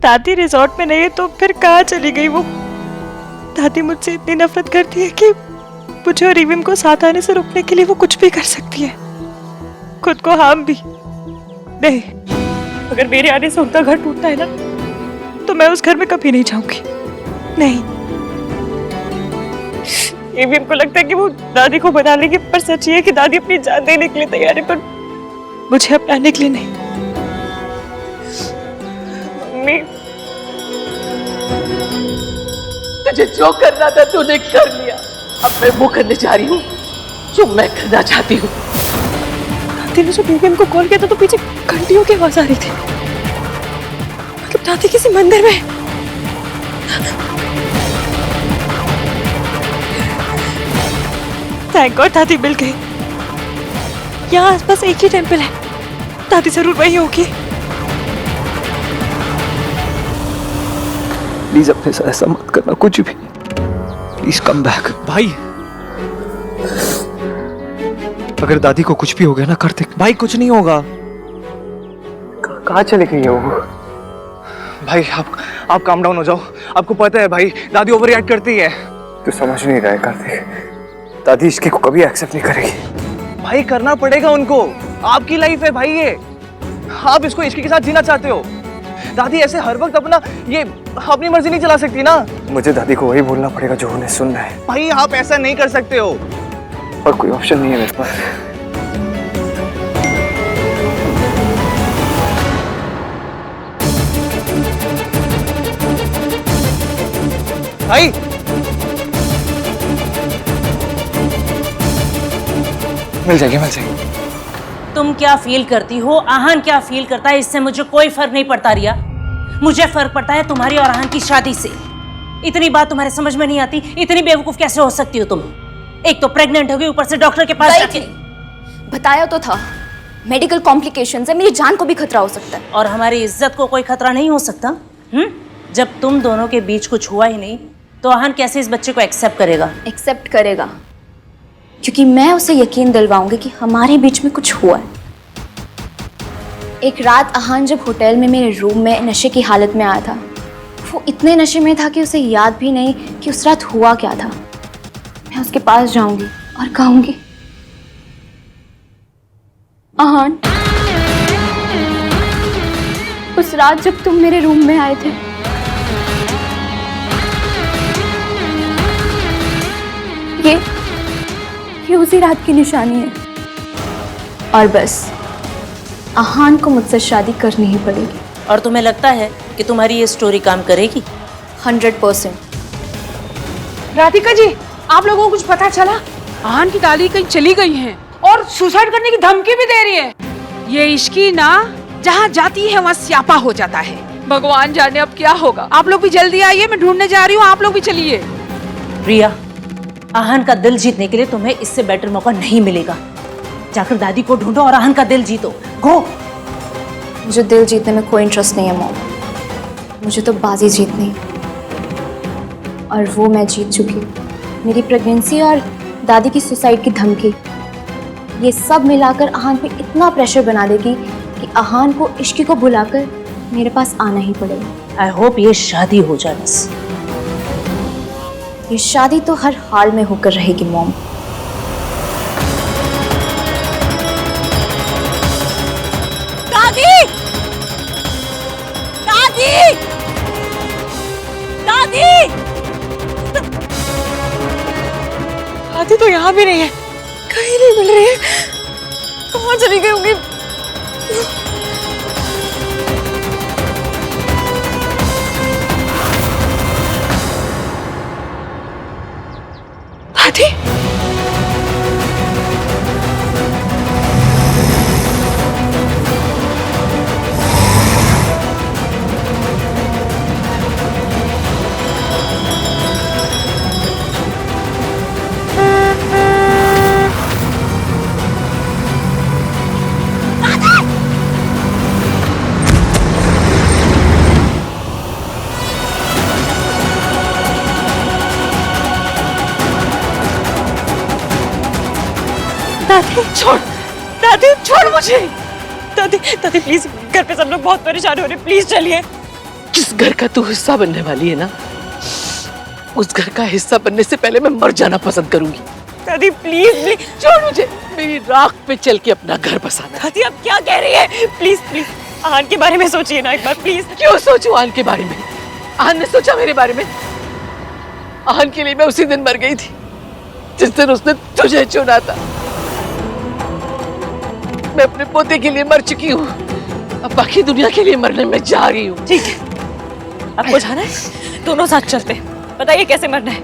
दादी रिजॉर्ट में नहीं है तो फिर कहाँ चली गई वो? दादी मुझसे इतनी नफरत करती है कि मुझे और रिविम को साथ आने से रोकने के लिए वो कुछ भी कर सकती है, खुद को हार्म भी। नहीं, अगर मेरे आने से उनका घर टूटता है ना तो मैं उस घर में कभी नहीं जाऊंगी। नहीं, रिविम को लगता है कि वो दादी को बना लेगी, पर सच ये है कि दादी अपनी जान देने के लिए तैयार है, पर मुझे अपनाने के लिए नहीं। मम्मी, तुझे जो करना था तूने कर लिया। अब मैं वो करने जा रही हूँ जो मैं करना चाहती हूँ। दादी ने जब रिविम को कॉल किया था तो पीछे घंटियों की आवाज आ रही थी, मतलब दादी किसी मंदिर में। थैंक गॉड दादी मिल गई। यहाँ आसपास एक ही टेंपल है, दादी जरूर वही होगी। प्लीज अपने साथ ऐसा मत करना, कुछ भी। Please come back. भाई, अगर दादी को कुछ भी हो गया ना कार्तिक। भाई कुछ नहीं होगा। कहाँ चली गई है वो? भाई आप काम डाउन हो जाओ। आपको पता है भाई, दादी ओवर रिएक्ट करती है। तू समझ नहीं रहा है कार्तिक, दादी इसके को कभी एक्सेप्ट नहीं करेगी। भाई करना पड़ेगा उनको, आपकी लाइफ है भाई ये। आप इसको इश्क के साथ जीना चाहते हो। दादी ऐसे हर वक्त अपनी मर्जी नहीं चला सकती ना। मुझे दादी को वही बोलना पड़ेगा जो उन्हें सुनना है। भाई आप ऐसा नहीं कर सकते हो। और कोई ऑप्शन नहीं है मेरे पास। भाई मिल जाएगी। तुम क्या फील करती हो, आहान क्या फील करता है, इससे मुझे कोई फर्क नहीं पड़ता रिया। मुझे फर्क पड़ता है तुम्हारी और आहान की शादी से। इतनी बात तुम्हारे समझ में नहीं आती? इतनी बेवकूफ कैसे हो सकती हो तुम? एक तो प्रेग्नेंट हो गई, ऊपर से डॉक्टर के पास जाके। बताया तो था, मेडिकल कॉम्प्लिकेशंस है, मेरी जान को भी खतरा हो सकता है। और हमारी इज्जत को कोई खतरा नहीं हो सकता? जब तुम दोनों के बीच कुछ हुआ ही नहीं तो आहान कैसे इस बच्चे को एक्सेप्ट करेगा? एक्सेप्ट करेगा क्योंकि मैं उसे यकीन दिलवाऊंगी कि हमारे बीच में कुछ हुआ है। एक रात आहान जब होटल में मेरे रूम में नशे की हालत में आया था, वो इतने नशे में था कि उसे याद भी नहीं कि उस रात हुआ क्या था। मैं उसके पास जाऊंगी और कहूंगी, आहान, उस रात जब तुम मेरे रूम में आए थे, ये उसी रात की निशानी है। और बस आहान को मुझसे शादी करनी ही पड़ेगी। और तुम्हें लगता है कि तुम्हारी ये स्टोरी काम करेगी? 100%। राधिका जी, आप लोगों को कुछ पता चला? आहान की दादी कहीं चली गई हैं और सुसाइड करने की धमकी भी दे रही है। ये इश्की ना जहाँ जाती है वहाँ स्यापा हो जाता है। भगवान जाने अब क्या होगा। आप लोग भी जल्दी आइए, मैं ढूंढने जा रही हूँ, आप लोग भी चलिए। रिया, आहान का दिल जीतने के लिए तुम्हें इससे बेटर मौका नहीं मिलेगा। जाकर दादी को ढूंढो और आहान का दिल जीतो। गो। मुझे दिल जीतने में कोई इंटरेस्ट नहीं है मॉम, मुझे तो बाजी जीतनी है और वो मैं जीत चुकी हूँ। मेरी प्रेगनेंसी और दादी की सुसाइड की धमकी, ये सब मिलाकर आहान पे इतना प्रेशर बना देगी कि आहान को इश्क को भुलाकर मेरे पास आना ही पड़ेगा। आई होप ये शादी हो जाए बस। ये शादी तो हर हाल में होकर रहेगी मॉम। दादी! दादी! दादी! दादी तो यहाँ भी नहीं है, कहीं नहीं मिल रही है। कहाँ चली गई होंगी? दादी? दादी छोड़, दादी छोड़ मुझे। दादी दादी प्लीज, घर पे सब लोग बहुत परेशान हो रहे, प्लीज चलिए। जिस घर का तू हिस्सा बनने वाली है ना, उस घर का हिस्सा बनने से पहले मैं मर जाना पसंद करूंगी। दादी प्लीज प्लीज छोड़ मुझे, मेरी राख पे चल के अपना घर बसाना। दादी आप क्या कह रही है? प्लीज प्लीज आहान के बारे में सोचिए ना एक बार प्लीज। क्यों सोचूं आहान के बारे में? आहान ने सोचा मेरे बारे में? आहान के लिए मैं उसी दिन मर गई थी जिस दिन उसने तुझे चुना था। मैं अपने पोते के लिए मर चुकी हूँ, अब बाकी दुनिया के लिए मरने में जा रही हूँ। ठीक है, आपको जाना है? दोनों साथ चलते हैं। बताइए कैसे मरना है?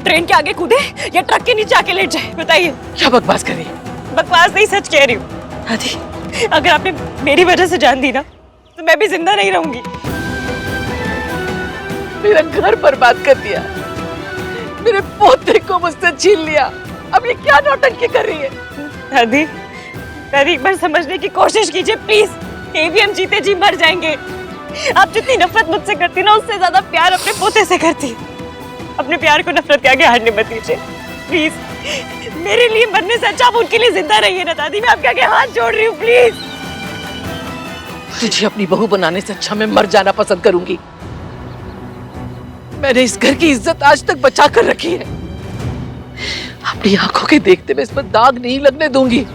ट्रेन के आगे कूदे या ट्रक के नीचे आके लेट जाए? बताइए। क्या बकवास कर रही है? बकवास नहीं, सच कह रही हूँ। दादी अगर आपने मेरी वजह से जान दी ना तो मैं भी जिंदा नहीं रहूंगी। मेरा घर बर्बाद कर दिया, मेरे पोते को मुझसे छीन लिया, अब ये क्या नौटंकी कर रही है? दादी दादी एक बार समझने की कोशिश कीजिए प्लीज। एवीएम जीते जी मर जाएंगे। आप जितनी नफरत मुझसे करती ना उससे ज्यादा प्यार अपने पोते से करती। अपने प्यार को नफरत के आगे हारने मत दीजिए प्लीज। मेरे लिए मरने से अच्छा आप उनके लिए जिंदा रहिए ना दादी। मैं आपके आगे हाथ जोड़ रही हूँ प्लीज। तुझे अपनी बहू बनाने से अच्छा मैं मर जाना पसंद करूंगी। मैंने इस घर की इज्जत आज तक बचा कर रखी है, अपनी आंखों के देखते मैं इस पर दाग नहीं लगने दूंगी।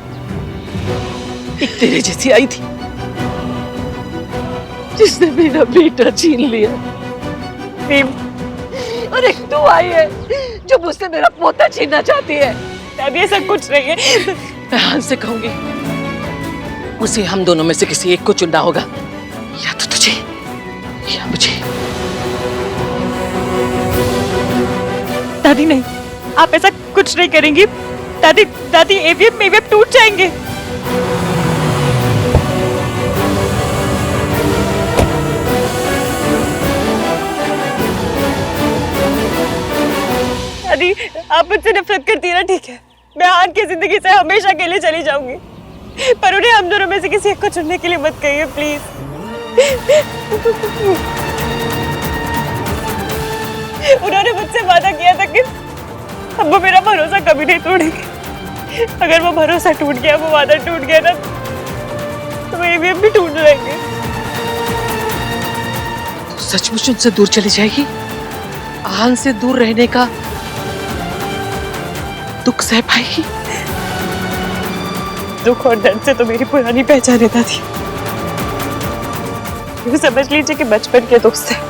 एक तेरे जैसी आई थी जिसने मेरा बेटा छीन लिया, और एक तू आई है जो मुझसे मेरा पोता छीनना चाहती है। दादी ऐसा कुछ नहीं है। मैं आहान से कहूंगी उसे हम दोनों में से किसी एक को चुनना होगा, या तो तुझे या मुझे। दादी नहीं, आप ऐसा कुछ नहीं करेंगी। दादी दादी एवीएम टूट जाएंगे। दादी आप मुझसे नफरत करती है ना, ठीक है मैं आहान की जिंदगी से हमेशा के लिए चली जाऊंगी, पर उन्हें हम दोनों में से किसी एक को चुनने के लिए मत कहिए प्लीज। उन्होंने मुझसे वादा किया था कि अब वो मेरा भरोसा कभी नहीं तोड़ेंगे। अगर वो भरोसा टूट गया, वो वादा टूट गया ना, तो एवीएम भी टूट जाएंगे। तो सचमुच उनसे दूर चली जाएगी? आहान से दूर रहने का दुख सह पाएगी? दुख और दर्द से तो मेरी पुरानी पहचान है दादी। यूँ समझ लीजिए कि बचपन के दोस्त है।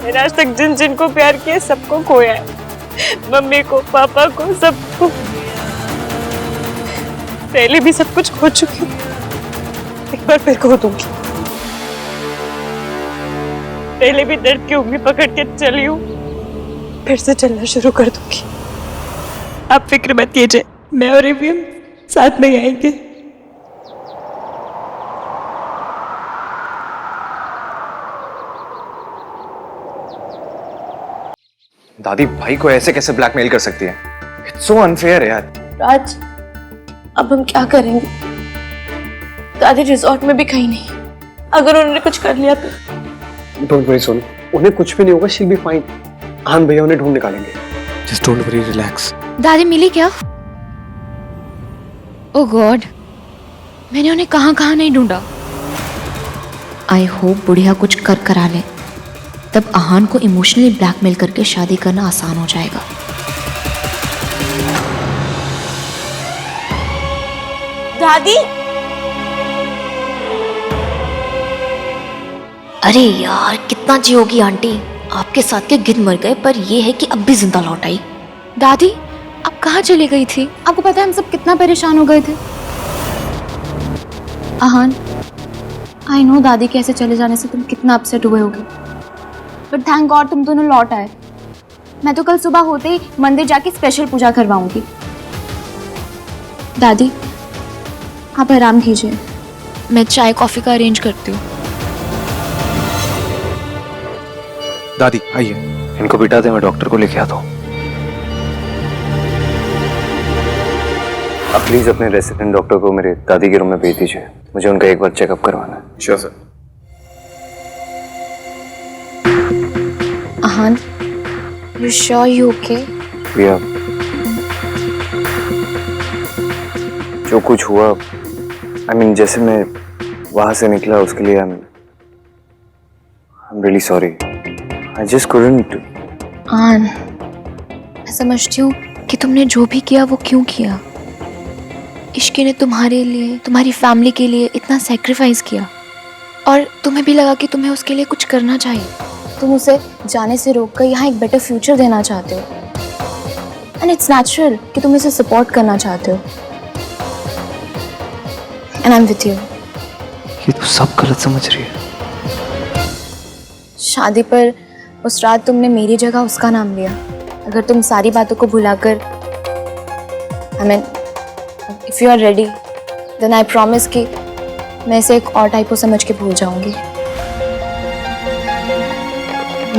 मैंने आज तक जिन जिन को प्यार किया सबको खोया है, मम्मी को, पापा को, सबको। पहले भी सब कुछ खो चुकी हूँ, एक बार फिर खो दूंगी। पहले भी दर्द की उंगली पकड़ के चली हूँ, फिर से चलना शुरू कर दूंगी। आप फिक्र मत कीजिए, मैं और एवीएम साथ में ही आएंगे। दादी भाई को ऐसे कैसे ब्लैकमेल कर सकती है? इट्स सो अनफेयर है यार। राज, अब हम क्या करेंगे? दादी रिजॉर्ट में भी कहीं नहीं। अगर उन्होंने कुछ कर लिया तो? डोंट वरी सोनू, उन्हें कुछ भी नहीं होगा, शी विल बी फाइन। आहान भैया उन्हें ढूंढ निकालेंगे। Just don't worry, relax. दादी मिली क्या? ओह गॉड, मैंने उन्हें कहाँ कहाँ नहीं ढूंढा। आई होप बुढ़िया कुछ कर करा ले, तब आहान को इमोशनली ब्लैकमेल करके शादी करना आसान हो जाएगा। दादी अरे यार, कितना जियोगी आंटी। आपके साथ के गिद्ध मर गए, पर ये है कि अब भी जिंदा लौट आई। दादी आप कहाँ चली गई थी? आपको पता है हम सब कितना परेशान हो गए थे। आहान, आई नो दादी के ऐसे चले जाने से तुम कितना अपसेट हुए होगे, पर थैंक गॉड तुम दोनों लौट आए। मैं तो कल सुबह होते ही मंदिर जाके स्पेशल पूजा करवाऊंगी। दादी आप आराम कीजिए, मैं चाय कॉफी का अरेंज करती हूँ। दादी आइए, इनको बिठा दे, मैं डॉक्टर को लेके आता हूँ। आप प्लीज अपने रेसिडेंट डॉक्टर को मेरे दादी के रूम में भेज दीजिए, मुझे उनका एक बार चेकअप करवाना है। Sure sir. आहान, you sure you okay? भैया जो कुछ हुआ, I mean, जैसे मैं वहां से निकला उसके लिए I'm really sorry. I just couldn't. आन, मैं समझती हूँ कि तुमने जो भी किया वो क्यों किया। इश्की ने तुम्हारे लिए, तुम्हारी फैमिली के लिए इतना सेक्रीफाइस किया और तुम्हें भी लगा कि तुम्हें उसके लिए कुछ करना चाहिए। तुम उसे जाने से रोककर यहाँ एक बेटर फ्यूचर देना चाहते हो एंड इट्स नेचुरल कि तुम इसे सपोर्ट करना चाहते हो and I am with you. ये तो सब गलत समझ रही है। शादी पर उस रात तुमने मेरी जगह उसका नाम लिया। अगर तुम सारी बातों को भुलाकर I mean if you are ready then I promise कि मैं इसे एक और टाइप को समझ के भूल जाऊंगी।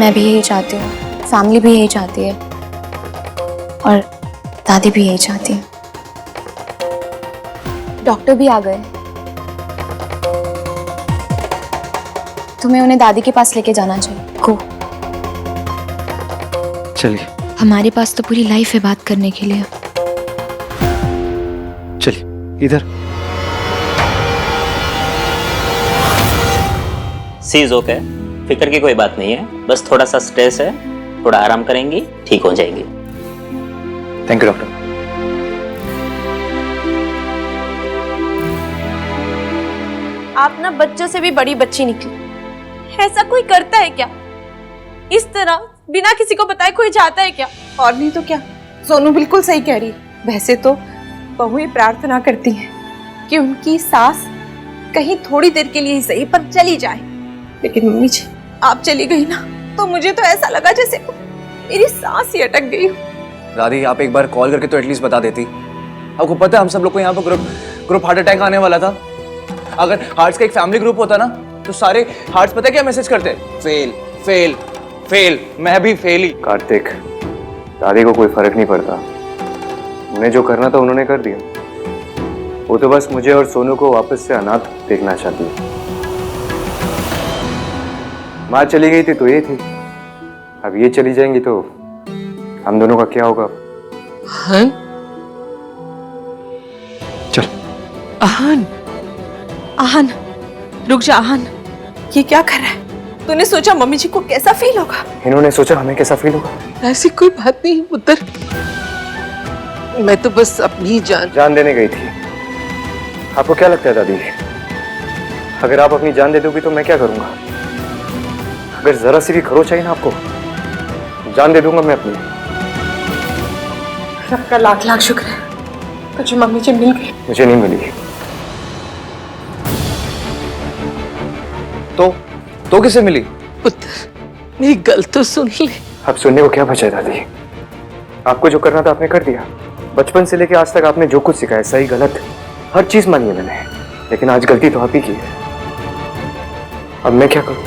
मैं भी यही चाहती हूँ, फैमिली भी यही चाहती है और दादी भी यही चाहती है। डॉक्टर भी आ गए, तुम्हें उन्हें दादी के पास लेके जाना चाहिए। गो। चलिए हमारे पास तो पूरी लाइफ है बात करने के लिए। चलिए इधर। सीज ओके, फिक्र की कोई बात नहीं है, बस थोड़ा सा स्ट्रेस है, थोड़ा आराम करेंगी ठीक हो जाएंगी। Thank you doctor. आप ना बच्चों से भी बड़ी बच्ची निकली। ऐसा कोई करता है क्या? इस तरह बिना किसी को बताए कोई जाता है क्या? और नहीं तो क्या, सोनू बिल्कुल सही कह रही है। वैसे तो बहू ये प्रार्थना करती है कि उनकी सास कहीं थोड़ी देर के लिए ही सही पर चली जाए, लेकिन मम्मी जी आप चली गई ना तो मुझे तो ऐसा लगा जैसे मेरी सांस ही अटक गई। दादी आप एक बार कॉल करके तो एटलीस्ट बता देती। आपको पता है हम सब लोग को यहाँ पर ग्रुप हार्ट अटैक आने वाला था। अगर हार्ट्स का एक फैमिली ग्रुप होता ना तो सारे हार्ट्स पता क्या मैसेज करते? Fail fail fail. मैं भी फेल ही। कार्तिक, दादी को कोई फर्क नहीं पड़ता। उन्हें जो करना था उन्होंने कर दिया। वो तो बस मुझे और सोनू को वापस से अनाथ देखना चाहती है। माँ चली गई थी तो ये थी, अब ये चली जाएंगी तो हम दोनों का क्या होगा? आहन, चल। आहन, आहन, रुक जा आहन, ये क्या कर रहा है? तूने सोचा मम्मी जी को कैसा फील होगा? इन्होंने सोचा हमें कैसा फील होगा? ऐसी कोई बात नहीं पुत्र, मैं तो बस अपनी जान देने गई थी। आपको क्या लगता है दादी, अगर आप अपनी जान दे दोगी तो मैं क्या करूंगा? अगर जरा सी भी खरोच आई ना आपको, जान दे दूंगा मैं अपनी। रब का लाख लाख शुक्र है तुझे मम्मी जी मिल गई। मुझे नहीं मिली। तो किसे मिली? पुत्र, मेरी गल तो सुन ले। अब सुनने को क्या बचा है दादी? आपको जो करना था आपने कर दिया। बचपन से लेके आज तक आपने जो कुछ सिखाया, सही गलत हर चीज मानी है मैंने, लेकिन आज गलती तो आप ही की है। अब मैं क्या करूं?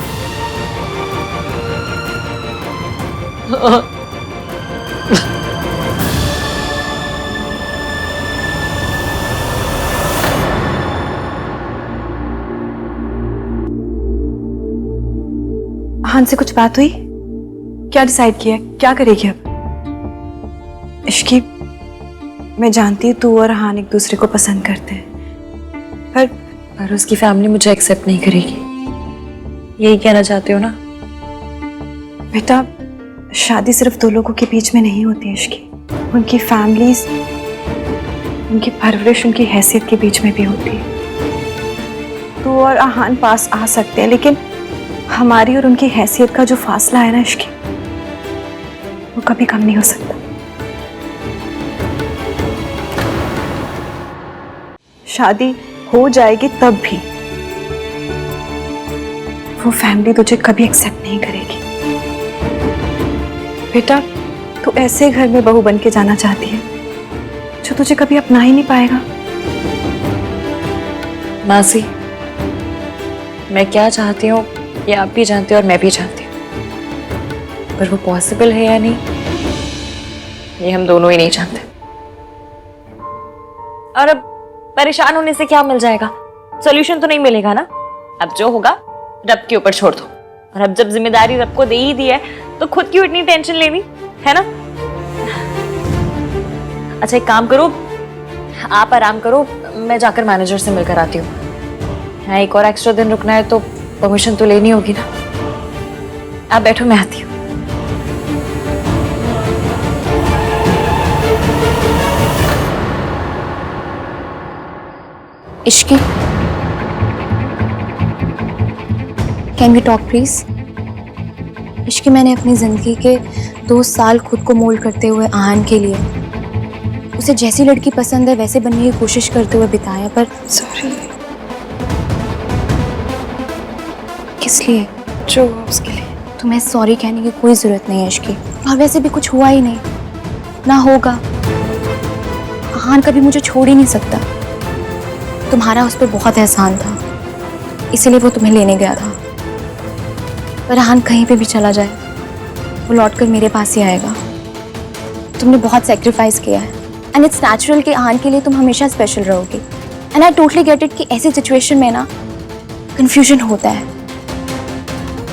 आहन से कुछ बात हुई? क्या डिसाइड किया, क्या करेगी अब? इश्की, मैं जानती हूँ तू और आहन एक दूसरे को पसंद करते हैं, पर उसकी फैमिली मुझे एक्सेप्ट नहीं करेगी। यही कहना चाहते हो ना? बेटा, शादी सिर्फ दो लोगों के बीच में नहीं होती है इश्की, उनकी फैमिलीज, उनकी परवरिश, उनकी हैसियत के बीच में भी होती है। तू और आहन पास आ सकते हैं, लेकिन हमारी और उनकी हैसियत का जो फासला है ना इश्की, वो कभी कम नहीं हो सकता। शादी हो जाएगी तब भी वो फैमिली तुझे कभी एक्सेप्ट नहीं करेगी। बेटा, तू ऐसे घर में बहू बन के जाना चाहती है जो तुझे कभी अपना ही नहीं पाएगा। मासी, मैं क्या चाहती हूँ ये आप भी जानते हो और मैं भी जानती हूँ, पर वो पॉसिबल है या नहीं ये हम दोनों ही नहीं जानते। और अब परेशान होने से क्या मिल जाएगा? सॉल्यूशन तो नहीं मिलेगा ना। अब जो होगा रब के ऊपर छोड़ दो, और अब जब जिम्मेदारी रब को दे ही दी है तो खुद क्यों इतनी टेंशन लेनी, है ना? अच्छा एक काम करो, आप आराम करो, मैं जाकर मैनेजर से मिलकर आती हूँ। हाँ, एक और एक्स्ट्रा दिन रुकना है तो परमिशन तो लेनी होगी ना। आप बैठो, मैं आती हूँ। Ishki, can we talk please? Ishki, मैंने अपनी जिंदगी के 2 साल खुद को मोल्ड करते हुए आहान के लिए, उसे जैसी लड़की पसंद है वैसे बनने की कोशिश करते हुए बिताया, पर सॉरी, किस लिए? जो हुआ उसके लिए। तुम्हें सॉरी कहने की कोई जरूरत नहीं है इश्की, और वैसे भी कुछ हुआ ही नहीं, ना होगा। आहान कभी मुझे छोड़ ही नहीं सकता। तुम्हारा उस पर बहुत एहसान था, इसीलिए वो तुम्हें लेने गया था। पर आहान कहीं पे भी चला जाए, वो लौटकर मेरे पास ही आएगा। तुमने बहुत सेक्रीफाइस किया है, एंड इट्स नेचुरल कि आहान के लिए तुम हमेशा स्पेशल रहोगे। And I totally get it कि ऐसी सिचुएशन में ना कंफ्यूजन होता है।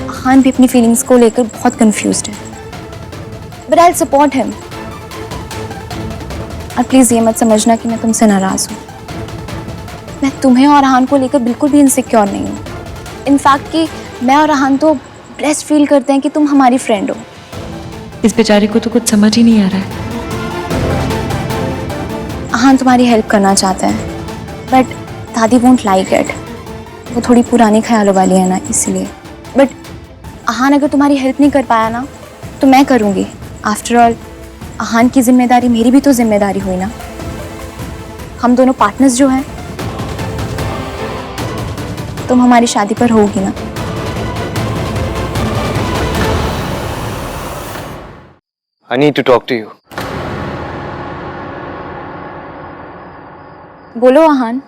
आहान भी अपनी फीलिंग्स को लेकर बहुत कंफ्यूज्ड है, but I will support him. और प्लीज ये मत समझना कि मैं तुमसे नाराज हूँ। मैं तुम्हें और आहान को लेकर बिल्कुल भी इनसिक्योर नहीं हूँ। इनफैक्ट कि मैं और आहान तो ब्लेस्ड फील करते हैं कि तुम हमारी फ्रेंड हो। इस बेचारे को तो कुछ समझ ही नहीं आ रहा है। आहान तुम्हारी हेल्प करना चाहता है, बट दादी वोंट लाइक इट। वो थोड़ी पुरानी ख्यालों वाली है ना, इसलिए। बट आहान अगर तुम्हारी हेल्प नहीं कर पाया ना, तो मैं करूँगी। आफ्टर ऑल आहान की जिम्मेदारी मेरी भी तो जिम्मेदारी हुई ना। हम दोनों पार्टनर्स जो हैं। तुम हमारी शादी पर होगी ना? I need to talk to you. बोलो आहान।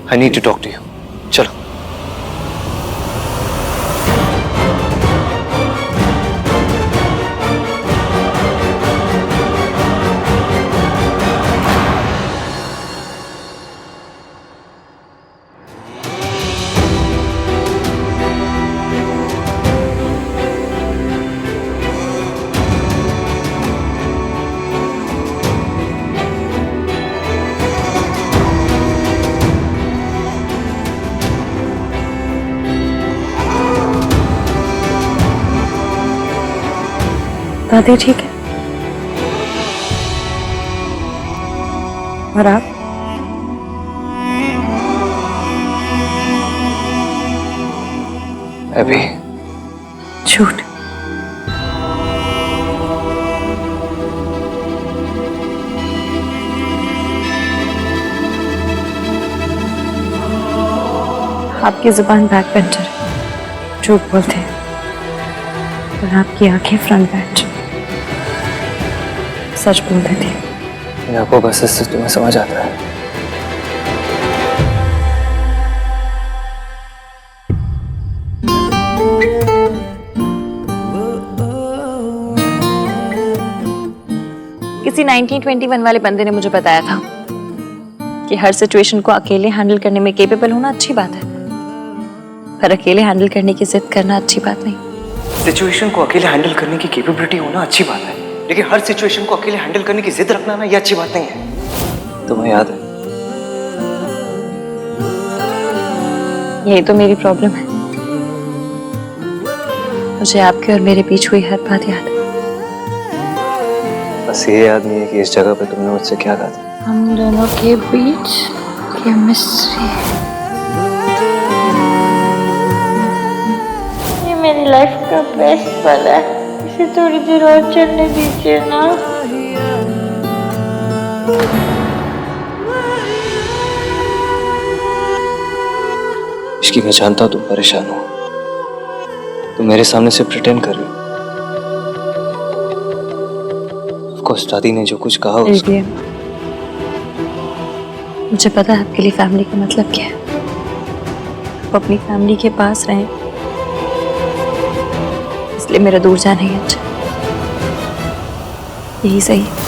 I need to talk to you. चलो। दादी ठीक है? और आप? अभी झूठ। आपकी जुबान बैक बेंचर है, झूठ बोलते हैं, और आपकी आंखें फ्रंट बेंच, सच बोल देती है। आपको बस इससे तुम्हें समझ आता है। किसी 1921 वाले बंदे ने मुझे बताया था कि हर सिचुएशन को अकेले हैंडल करने में केपेबल होना अच्छी बात है, पर अकेले हैंडल करने की जिद करना अच्छी बात नहीं। सिचुएशन को अकेले हैंडल करने की कैपेबिलिटी होना अच्छी बात है, लेकिन हर सिचुएशन को अकेले हैंडल करने की जिद रखना ना, ये अच्छी बात नहीं है। तुम्हें याद है? यही तो मेरी प्रॉब्लम है। मुझे आपके और मेरे बीच हुई हर बात याद है। बस ये याद नहीं है कि इस जगह पे तुमने मुझसे क्या कहा था। हम दोनों के बीच केमिस्ट्री। ये मेरी लाइफ का बेस्ट पल है, इसे थोड़ी देर और चलने दीजिए ना। इसकी मैं जानता हूँ तुम परेशान हो, तुम मेरे सामने से प्रिटेंड कर रही हो। ऑफ दादी ने जो कुछ कहा उसको... मुझे पता है आपके लिए फैमिली का मतलब क्या है। आप अपनी फैमिली के पास रहें, इसलिए मेरा दूर जाना ही अच्छा, यही सही है।